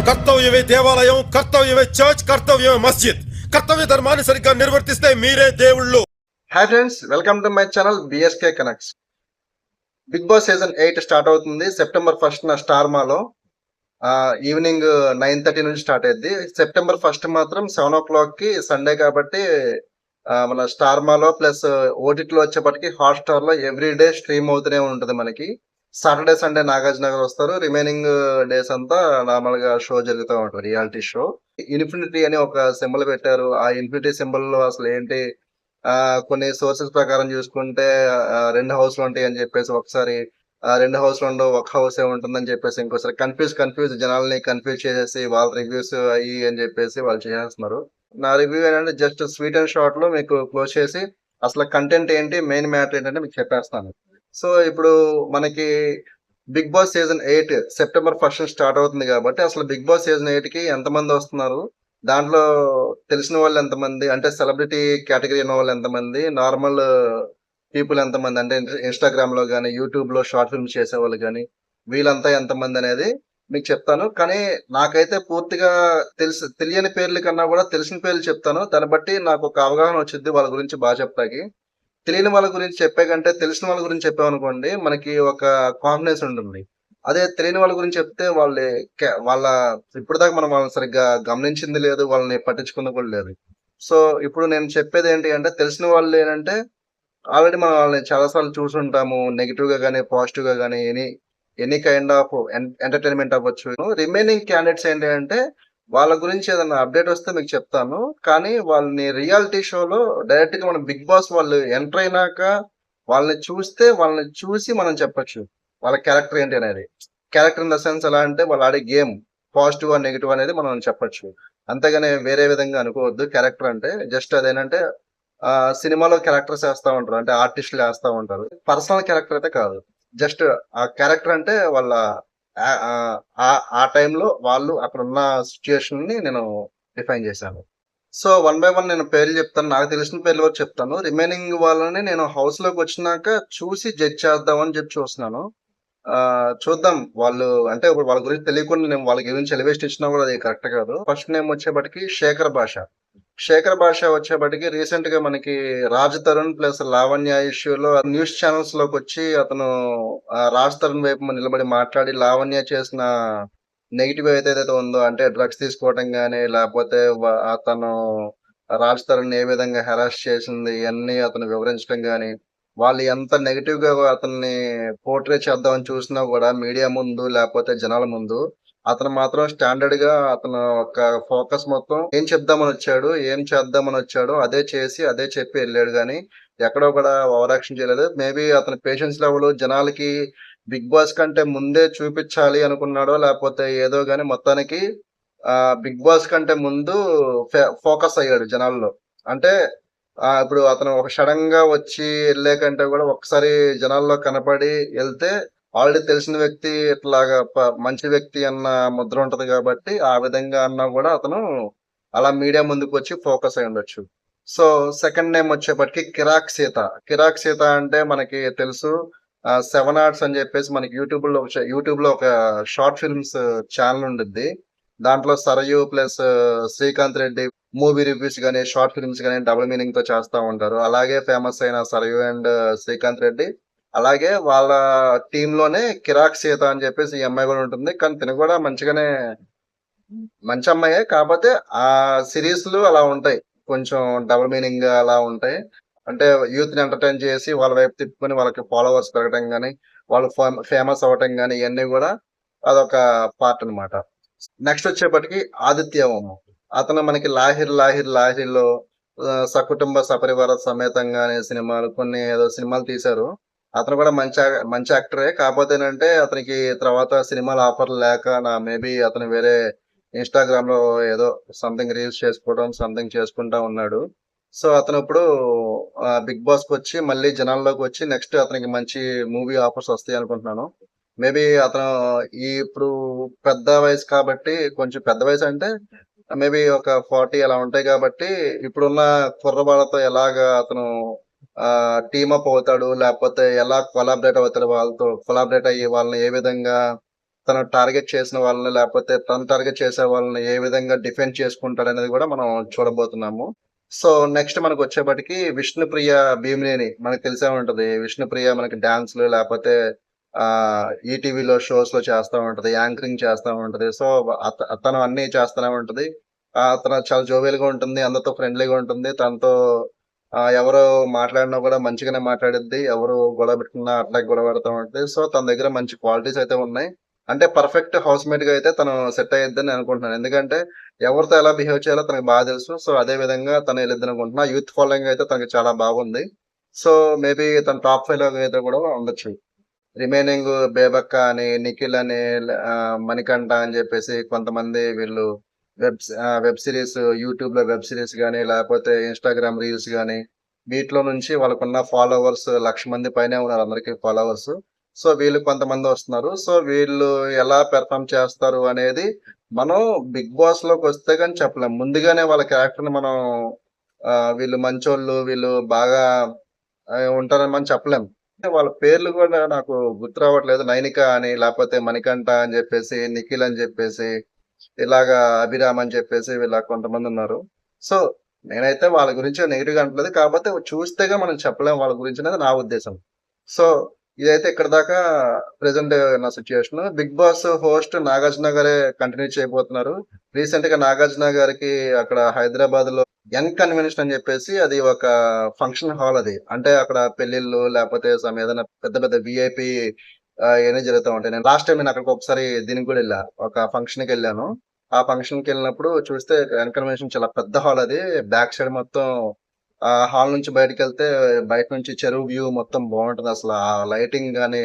కర్తవ్యమే దేవాలయం, కర్తవ్యమే చర్చ్, కర్తవ్యమే మస్జిద్. కర్తవ్య ధర్మాన్ని సరిగ్గా నిర్వర్తిస్తే మీరే దేవుళ్ళు. Hi friends, welcome to my channel BSK connects. Big Boss season 8 start అవుతుంది సెప్టెంబర్ 1 స్టార్ మాలో. ఈవినింగ్ 9:30 నుంచి స్టార్ట్ అయ్యింది. సెప్టెంబర్ 1 మాత్రం 7 o'clock సండే కాబట్టి మన స్టార్ మాలో ప్లస్ ఓటీటీలో వచ్చేప్పటికి హాట్స్టార్ లో ఎవ్రీ డే స్ట్రీమ్ అవుతూనే ఉంటుంది. మనకి సాటర్డే సండే నాగార్జున గారు వస్తారు. రిమైనింగ్ డేస్ అంతా నార్మల్ గా షో జరుగుతూ ఉంటుంది, రియాలిటీ షో. ఇన్ఫినిటీ అని ఒక సింబల్ పెట్టారు. ఆ ఇన్ఫినిటీ సింబల్ లో అసలు ఏంటి, కొన్ని సోర్సెస్ ప్రకారం చూసుకుంటే 2 హౌస్లు ఉంటాయి అని చెప్పేసి, ఒకసారి 2 హౌస్లు ఉండవు, ఒక హౌసే ఉంటుందని చెప్పేసి, ఇంకోసారి కన్ఫ్యూజ్ జనాల్ని కన్ఫ్యూజ్ చేసేసి వాళ్ళ రివ్యూస్ అయ్యి అని చెప్పేసి వాళ్ళు చేసేస్తున్నారు. నా రివ్యూ ఏంటంటే జస్ట్ స్వీట్ అండ్ షార్ట్ లో మీకు క్లోజ్ చేసి అసలు కంటెంట్ ఏంటి, మెయిన్ మ్యాటర్ ఏంటంటే మీకు చెప్పేస్తాను. సో ఇప్పుడు మనకి Big Boss season 8 September 1 start అవుతుంది కాబట్టి అసలు బిగ్ బాస్ సీజన్ 8కి ఎంతమంది వస్తున్నారు, దాంట్లో తెలిసిన వాళ్ళు ఎంతమంది, అంటే సెలబ్రిటీ కేటగిరీ ఉన్న వాళ్ళు ఎంతమంది, నార్మల్ పీపుల్ ఎంతమంది, అంటే ఇన్స్టాగ్రామ్ లో కానీ యూట్యూబ్ లో షార్ట్ ఫిల్మ్స్ చేసే వాళ్ళు కానీ వీళ్ళంతా ఎంతమంది అనేది మీకు చెప్తాను. కానీ నాకైతే పూర్తిగా తెలియని పేర్ల కన్నా కూడా తెలిసిన పేర్లు చెప్తాను. దాన్ని బట్టి నాకు ఒక అవగాహన వచ్చింది వాళ్ళ గురించి బాగా చెప్తాకి. తెలియని వాళ్ళ గురించి చెప్పే కంటే తెలిసిన వాళ్ళ గురించి చెప్పామనుకోండి మనకి ఒక కాన్ఫిడెన్స్ ఉంటుంది. అదే తెలియని వాళ్ళ గురించి చెప్తే వాళ్ళ ఇప్పుడు దాకా మనం వాళ్ళని సరిగ్గా గమనించింది లేదు, వాళ్ళని పట్టించుకుంది కూడా లేదు. సో ఇప్పుడు నేను చెప్పేది ఏంటి అంటే, తెలిసిన వాళ్ళు ఏంటంటే ఆల్రెడీ మనం వాళ్ళని చాలాసార్లు చూసుంటాము. నెగిటివ్ గా కానీ పాజిటివ్ గా కానీ ఎనీ కైండ్ ఆఫ్ ఎంటర్టైన్మెంట్ అవ్వచ్చు. రిమైనింగ్ క్యాండిడేట్స్ ఏంటి అంటే వాళ్ళ గురించి ఏదైనా అప్డేట్ వస్తే మీకు చెప్తాను. కానీ వాళ్ళని రియాలిటీ షోలో డైరెక్ట్ గా మనం బిగ్ బాస్ వాళ్ళు ఎంటర్ అయినాక వాళ్ళని చూసి మనం చెప్పొచ్చు వాళ్ళ క్యారెక్టర్ ఏంటి అనేది. క్యారెక్టర్ ఇన్ ద సెన్స్ ఎలా అంటే వాళ్ళు ఆడే గేమ్ పాజిటివ్ ఆ నెగిటివ్ అనేది మనం చెప్పొచ్చు. అంతేగాని వేరే విధంగా అనుకోవద్దు. క్యారెక్టర్ అంటే జస్ట్ అదేంటంటే సినిమాలో క్యారెక్టర్స్ వేస్తా ఉంటారు, అంటే ఆర్టిస్టులు వేస్తా ఉంటారు. పర్సనల్ క్యారెక్టర్ అయితే కాదు. జస్ట్ ఆ క్యారెక్టర్ అంటే వాళ్ళ ఆ టైంలో వాళ్ళు అక్కడ ఉన్న సిచ్యుయేషన్ ని నేను డిఫైన్ చేశాను. సో 1 by 1 నేను పేర్లు చెప్తాను. నాకు తెలిసిన పేర్లు వరకు చెప్తాను. రిమైనింగ్ వాళ్ళని నేను హౌస్ లోకి వచ్చినాక చూసి జడ్జ్ చేద్దాం అని చెప్పి చూస్తున్నాను. చూద్దాం. వాళ్ళు అంటే ఇప్పుడు వాళ్ళ గురించి తెలియకుండా నేను వాళ్ళ గురించి ఎలివేషన్ ఇచ్చినా కూడా అది కరెక్ట్ కాదు. ఫస్ట్ నేమ్ వచ్చేప్పటికి శేఖర్ భాష వచ్చేప్పటికి రీసెంట్ గా మనకి రాజ్ తరుణ్ ప్లస్ లావణ్య ఇష్యూలో న్యూస్ ఛానల్స్ లోకి వచ్చి అతను రాజ్ తరుణ్ వైపు నిలబడి మాట్లాడి లావణ్య చేసిన నెగిటివ్ ఏదైతే ఉందో, అంటే డ్రగ్స్ తీసుకోవటం కానీ లేకపోతే అతను రాజ్ తరుణ్ ఏ విధంగా హెరాస్ చేసింది ఇవన్నీ అతను వివరించడం కానీ, వాళ్ళు ఎంత నెగిటివ్ గా అతన్ని పోర్ట్రే చేద్దామని చూసినా కూడా మీడియా ముందు లేకపోతే జనాల ముందు అతను మాత్రం స్టాండర్డ్ గా అతను ఒక ఫోకస్ మొత్తం ఏం చెప్దామని వచ్చాడు, ఏం చేద్దామని వచ్చాడో అదే చేసి అదే చెప్పి వెళ్ళాడు. కానీ ఎక్కడో కూడా ఓవర్ యాక్షన్ చేయలేదు. మేబీ అతని పేషెన్స్ లెవెల్ జనాలకి బిగ్ బాస్ కంటే ముందే చూపించాలి అనుకున్నాడో లేకపోతే ఏదో గాని మొత్తానికి బిగ్ బాస్ కంటే ముందు ఫోకస్ అయ్యాడు జనాల్లో. అంటే ఇప్పుడు అతను ఒక సడన్ గా వచ్చి వెళ్ళే కంటే కూడా ఒకసారి జనాల్లో కనపడి వెళ్తే ఆల్రెడీ తెలిసిన వ్యక్తి ఇట్లాగా మంచి వ్యక్తి అన్న ముద్ర ఉంటది కాబట్టి ఆ విధంగా అన్నా కూడా అతను అలా మీడియా ముందుకు వచ్చి ఫోకస్ అయి ఉండొచ్చు. సో సెకండ్ నేమ్ వచ్చేప్పటికి కిరాక్ సీత అంటే మనకి తెలుసు. 7 Arts అని చెప్పేసి మనకి యూట్యూబ్ లో ఒక షార్ట్ ఫిల్మ్స్ ఛానల్ ఉండిద్ది. దాంట్లో Sarayu plus Srikanth Reddy movie reviews కానీ షార్ట్ ఫిల్మ్స్ కానీ డబుల్ మీనింగ్ తో చేస్తా ఉంటారు. అలాగే ఫేమస్ అయిన సరయు అండ్ శ్రీకాంత్ రెడ్డి, అలాగే వాళ్ళ టీమ్ లోనే కిరాక్ సీత అని చెప్పేసి ఈ అమ్మాయి కూడా ఉంటుంది. కానీ తిన కూడా మంచి అమ్మాయే. కాకపోతే ఆ సిరీస్ లు అలా ఉంటాయి, కొంచెం డబుల్ మీనింగ్ అలా ఉంటాయి. అంటే యూత్ ని ఎంటర్టైన్ చేసి వాళ్ళ వైపు తిప్పుకొని వాళ్ళకి ఫాలోవర్స్ పెరగడం కానీ వాళ్ళు ఫేమస్ అవ్వటం కానీ ఇవన్నీ కూడా అదొక పార్ట్ అనమాట. నెక్స్ట్ వచ్చేప్పటికి ఆదిత్యవమ్మ. అతను మనకి లాహిర్లో సకుటుంబ సపరివార సమేతంగా అనే సినిమాలు కొన్ని ఏదో సినిమాలు తీశారు. అతను కూడా మంచి యాక్టరే. కాకపోతే ఏంటంటే అతనికి తర్వాత సినిమాల ఆఫర్లు లేక మేబీ అతను వేరే ఇన్స్టాగ్రామ్ లో ఏదో సంథింగ్ రీల్స్ చేసుకోవడం సంథింగ్ చేసుకుంటా ఉన్నాడు. సో అతను ఇప్పుడు బిగ్ బాస్ కి వచ్చి మళ్ళీ జనాల్లోకి వచ్చి నెక్స్ట్ అతనికి మంచి మూవీ ఆఫర్స్ వస్తాయి అనుకుంటున్నాను. మేబీ అతను ఇప్పుడు పెద్ద వయసు కాబట్టి, కొంచెం పెద్ద వయసు అంటే మేబీ ఒక 40 అలా ఉంటాయి కాబట్టి ఇప్పుడున్న కుర్రవాళ్ళతో ఎలాగా అతను టీమప్ అవుతాడు, లేకపోతే ఎలా కొలాబరేట్ అవుతాడు, వాళ్ళతో కొలాబరేట్ అయ్యి వాళ్ళని ఏ విధంగా తను టార్గెట్ చేసిన వాళ్ళని లేకపోతే తను టార్గెట్ చేసే వాళ్ళని ఏ విధంగా డిఫెండ్ చేసుకుంటాడు అనేది కూడా మనం చూడబోతున్నాము. సో నెక్స్ట్ మనకు వచ్చేప్పటికి విష్ణుప్రియ భీమినేని మనకు తెలిసే ఉంటది. విష్ణుప్రియ మనకి డాన్స్‌లు లేకపోతే ఈటీవీలో షోస్‌లో చేస్తా ఉంటది. యాంకరింగ్ చేస్తా ఉంటది. సో తను అన్నీ చేస్తూనే ఉంటది. తను చాలా జోవియల్‌గా ఉంటుంది. అందరితో ఫ్రెండ్లీగా ఉంటుంది. తనతో ఎవరు మాట్లాడినా కూడా మంచిగానే మాట్లాడిద్ది. ఎవరు గొడవ పెట్టుకున్నా అట్లాగే గొడవ పడతా ఉంటది. సో తన దగ్గర మంచి క్వాలిటీస్ అయితే ఉన్నాయి. అంటే పర్ఫెక్ట్ హౌస్‌మేట్‌గా అయితే తను సెట్ అయ్యిద్దని అనుకుంటున్నాను. ఎందుకంటే ఎవరితో ఎలా బిహేవ్ చేయాలో తనకు బాగా తెలుసు. సో అదే విధంగా తను ఎళ్ళిద్దనుకుంటున్నా. యూత్ ఫాలోయింగ్ అయితే తనకి చాలా బాగుంది. సో మేబీ తను టాప్ 5లో అయితే కూడా ఉండొచ్చు. రిమైనింగ్ బేబక్క అని, నిఖిల్ అని, మణికంఠ అని చెప్పేసి కొంతమంది వీళ్ళు వెబ్ సిరీస్ యూట్యూబ్‌లో వెబ్ సిరీస్ గాని, లేకపోతే ఇన్‌స్టాగ్రామ్ రీల్స్ గాని, వీటిలో నుంచి వాళ్ళకున్న ఫాలోవర్స్ 1,00,000 మంది పైనే ఉన్నారు అందరికి ఫాలోవర్స్. సో వీళ్ళు కొంతమంది వస్తున్నారు. సో వీళ్ళు ఎలా పెర్ఫార్మ్ చేస్తారు అనేది మనం బిగ్ బాస్‌లోకొస్తే గాని చెప్పలేం. ముందుగానే వాళ్ళ క్యారెక్టర్‌ని మనం వీళ్ళు మంచోళ్ళు, వీళ్ళు బాగా ఉంటారని మనం చెప్పలేం. అంటే వాళ్ళ పేర్లు కూడా నాకు గుర్తు రావట్లేదు. నైనిక అని, లేకపోతే మణికంఠ అని చెప్పేసి, నిఖిల్ అని చెప్పేసి, ఇలాగా అభిరామ్ అని చెప్పేసి వీళ్ళ కొంతమందున్నారు. సో నేనైతే వాళ్ళ గురించి నెగెటివ్‌గా అనట్లేదు. కాకపోతే చూస్తేగా మనం చెప్పలేం వాళ్ళ గురించి అనేది నా ఉద్దేశం. సో ఇదైతే ఇక్కడి దాకా ప్రెజెంట్ నా situation. Big Boss host Nagarjuna గారే కంటిన్యూ చేయబోతున్నారు. రీసెంట్‌గా నాగార్జున గారికి అక్కడ హైదరాబాద్‌లో యన్ కన్వెన్షన్ అని చెప్పేసి అది ఒక ఫంక్షన్ హాల్ అది. అంటే అక్కడ పెళ్ళిళ్ళు లేకపోతే ఏదైనా పెద్ద పెద్ద వీఐపీ ఇయన్నీ జరుగుతా ఉంటాయి. నేను లాస్ట్ టైమ్ నేను అక్కడికి ఒకసారి దీనికి కూడా ఎళ్ళా. ఒక ఫంక్షన్‌కెళ్ళాను. ఆ ఫంక్షన్‌కెళ్ళినప్పుడు చూస్తే యన్ కన్వెన్షన్ చాలా పెద్ద హాల్ అది. బ్యాక్ సైడ్ మొత్తం హాల్ నుంచి బయటికెళ్తే బయట నుంచి చెరువు వ్యూ మొత్తం బావుంటది. అసల ఆ లైటింగ్ గాని,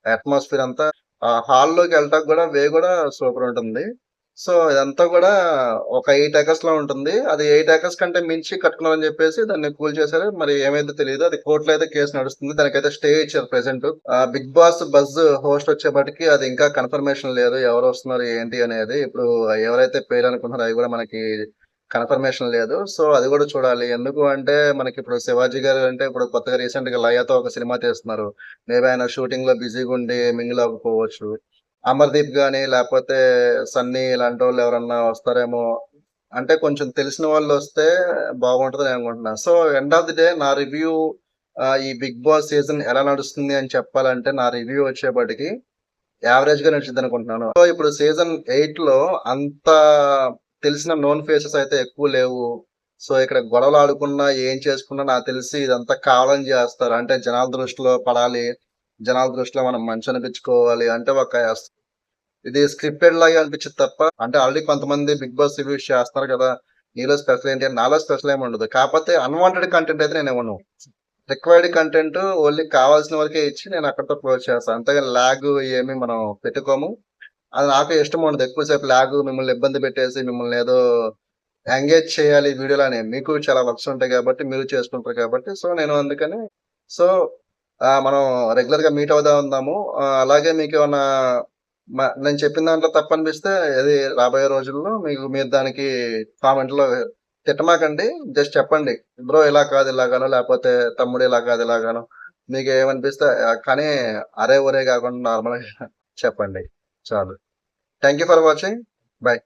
అట్మాస్ఫియర్ అంతా ఆ హాల్‌లోకి ఎళ్ళటానికి గూడా గూడా సూపర్ ఉంటుంది. సో ఇదంతా గూడా ఒక 8 ఎకర్స్‌లో ఉంటుంది. అది 8 ఎకర్స్ కంటే మించి కట్టుకున్నారని జెప్పేసి దాన్ని కూల్చేశారు. మరి ఏమైందో తెలీదు. అది కోర్ట్‌లో అయితే కేస్ నడుస్తుంది. దానికైతే స్టే ఇచ్చారు present. Big Boss buzz host వచ్చేప్పటికి అది ఇంకా కన్ఫర్మేషన్ లేదు. ఎవరు వస్తున్నారు ఏంటి అనేది. ఇప్పుడు ఎవరైతే పేర్లనుకుంటున్నారో అవి గూడా మనకి కన్ఫర్మేషన్ లేదు. సో అది గూడా చూడాలి. ఎందుకు అంటే మనకిప్పుడు 'శివాజీ' గారు అంటే ఇప్పుడు కొత్తగా రీసెంట్‌గా 'లయ'తో ఒక సినిమా తీస్తున్నారు. మేబీ ఆయన షూటింగ్‌లో బిజీగుండి మింగిల్ అవ్వకపోవచ్చు. 'అమర్‌దీప్' గాని లేకపోతే 'సన్నీ' ఇలాంటోళ్ళు ఎవరన్నా వస్తారేమో. అంటే కొంచెం తెలిసిన వాళ్ళొస్తే బాగుంటదని అనుకుంటున్నా. So end of the day నా రివ్యూ ఈ 'బిగ్ బాస్' సీజన్ ఎలా నడుస్తుంది అని చెప్పాలంటే నా రివ్యూ వచ్చేప్పటికి యావరేజ్‌గా నడిచిద్దనుకుంటున్నాను. సో ఇప్పుడు సీజన్ 8లో అంత తెలిసిన నోన్ ఫేసెస్ అయితే ఎక్కువ లేవు. సో ఇక్కడ గొడవలాడుకున్నా, ఏం చేసుకున్నా నాకు తెలిసి ఇదంతా కావాలని జేస్తారు. అంటే జనాల దృష్టిలో పడాలి. జనాల దృష్టిలో మనం మంచనిపించుకోవాలి. అంటే ఇది స్క్రిప్టెడ్ లాగా అనిపించిద్ది తప్ప అంటే ఆల్రెడీ కొంతమంది బిగ్ బాస్ రివ్యూస్ చేస్తున్నారు కదా! నీలో స్పెషల్ ఏంటి అని నాలో స్పెషల్ ఏమి ఉండదు. కాకపోతే అన్‌వాంటెడ్ కంటెంట్ అయితే నేనివ్వను. రిక్వైర్డ్ కంటెంట్ ఓన్లీ కావాల్సిన వరకే ఇచ్చి నేను అక్కడితో క్లోజ్ చేస్తాను. అంతేగాని లాగ్ ఏమి మనం పెట్టుకోము. అది నాకు ఇష్టం ఉండదు. ఎక్కువ సేపు లాగ్ మిమ్మల్ని ఇబ్బంది పెట్టేసి మిమ్మల్ని ఏదో ఎంగేజ్ చేయాలి వీడియోలో అని. మీకు చాలా వర్క్స్ ఉంటాయి కాబట్టి మీరు చేసుకుంటారు కాబట్టి సో నేను అందుకని సో మనం రెగ్యులర్‌గా మీట్ అవుదా ఉందాము. అలాగే మీకేమన్నా నేను చెప్పిన దాంట్లో తప్పనిపిస్తే అది రాబోయే రోజుల్లో మీరు దానికి కామెంట్‌లో తిట్టమాకండి. జస్ట్ చెప్పండి. బ్రో ఇలా కాదు ఇలాగానో, లేకపోతే తమ్ముడు ఇలా కాదు ఇలాగానో. మీకేమనిపిస్తే కానీ అరే! ఒరే కాకుండా నార్మల్‌గా చెప్పండి. చాలు. Thank you for watching. By.